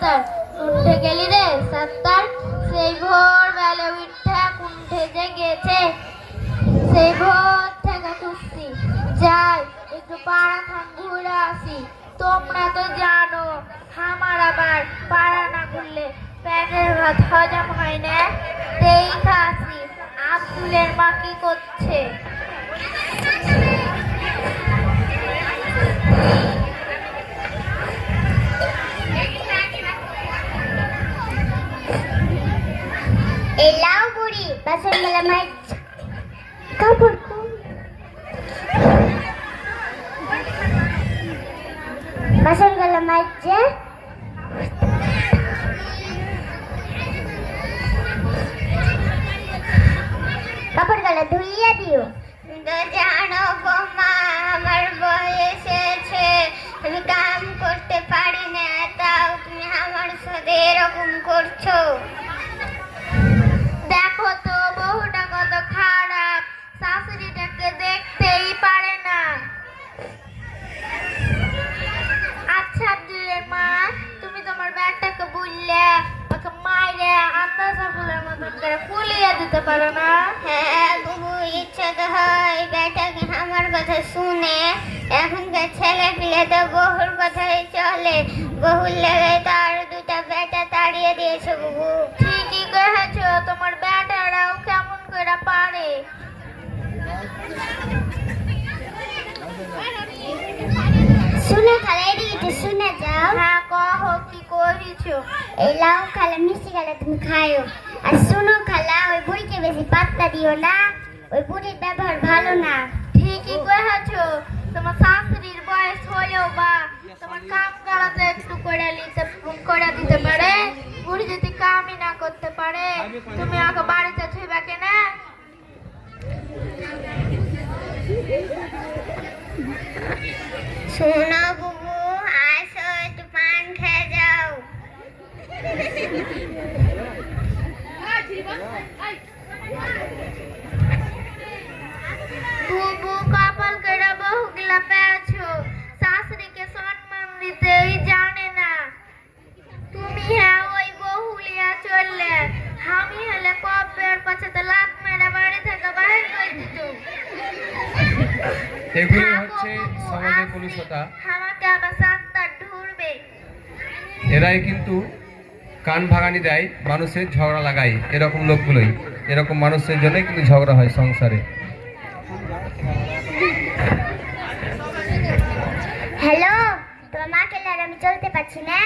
सत्तर कुंठे गेली रे सत्तर সেই ভোর বেলা উঠা কুণ্ঠে জেগেছে সেই ভোর থেকে খুঁজছি যাই একটু পাড়া খান ঘুরে আসি তোমরা তো জানো আমার আবার পাড়া না ঘুরলে পেটের ভাত হজম হয় না তেই খাসি আব্দুলের মা কি করছে এলাও বুড়ি বাসন মেলা মাই কাপড় বাসন গেলা মাইছে কাপড় গেলা ধুইয়া দিও জানো বৌমা আমার বয়স হয়েছে আমি কাম করতে পারি না তাও তুমি আমার সাথে এরকম করছো দেখো তো বহুটা কত খারাপ শাশুড়িটাকে দেখতেই পারে না আচ্ছা আব্দুলের মা তুমি তোমার ব্যাগটাকে বুঝলে ওকে মাইরে আন্দাজা ফুলের মতন করে ফুলিয়ে দিতে পারো না হ্যাঁ বাবু ইচ্ছা তো হয় বেটাকে আমার কথা শুনে এখনকার ছেলে পিলে তো বহুর কথাই চলে বহুর লেগে তো আরো দুটা বেটা তাড়িয়ে দিয়েছে বাবু ঠিকই করেছো তোমার ব্যাটারাও কেমন করে পারে শুনে খালা এদিকে শুনে যাও হ্যাঁ কহো কি করেছো এই লাউ খালা মিষ্টি খালা তুমি খায়ো আর শুনো খালা ওই বুড়িকে বেশি পাত্তা দিও না ওই বুড়ির ব্যবহার ভালো না ঠিকই করেছো তোমার শাশুড়ির বয়স হলেও বা তোমার কাম করাতে একটু করে দিতে পারে বুড়ি যদি কামই না করতে পারে তুমি ওকে বাড়িতে থইবা কেনা শোনো বুবু আসো একটু পান খেয়ে যাও বুবু কপাল করে বহুগুলা পেয়েছো শাশুড়িকে সম্মান দিতেই জানে না তুমি হ্যাঁ ওই বহুলিয়া চললে আমি হলে কবের পাছাতে লাত মেরে বাড়ি থেকে বাইর করে দিত এগুলি হচ্ছে সমাজের কলুষতা আমাকে আবার সাতটা ঢুরবে এরাই কিন্তু কান ভাঙানি দেয় মানুষের ঝগড়া লাগায় এরকম লোকগুলোই এরকম মানুষের জন্যই কিন্তু ঝগড়া হয় সংসারে হ্যালো তোমার মাকে আর আমি চলতে পারছি না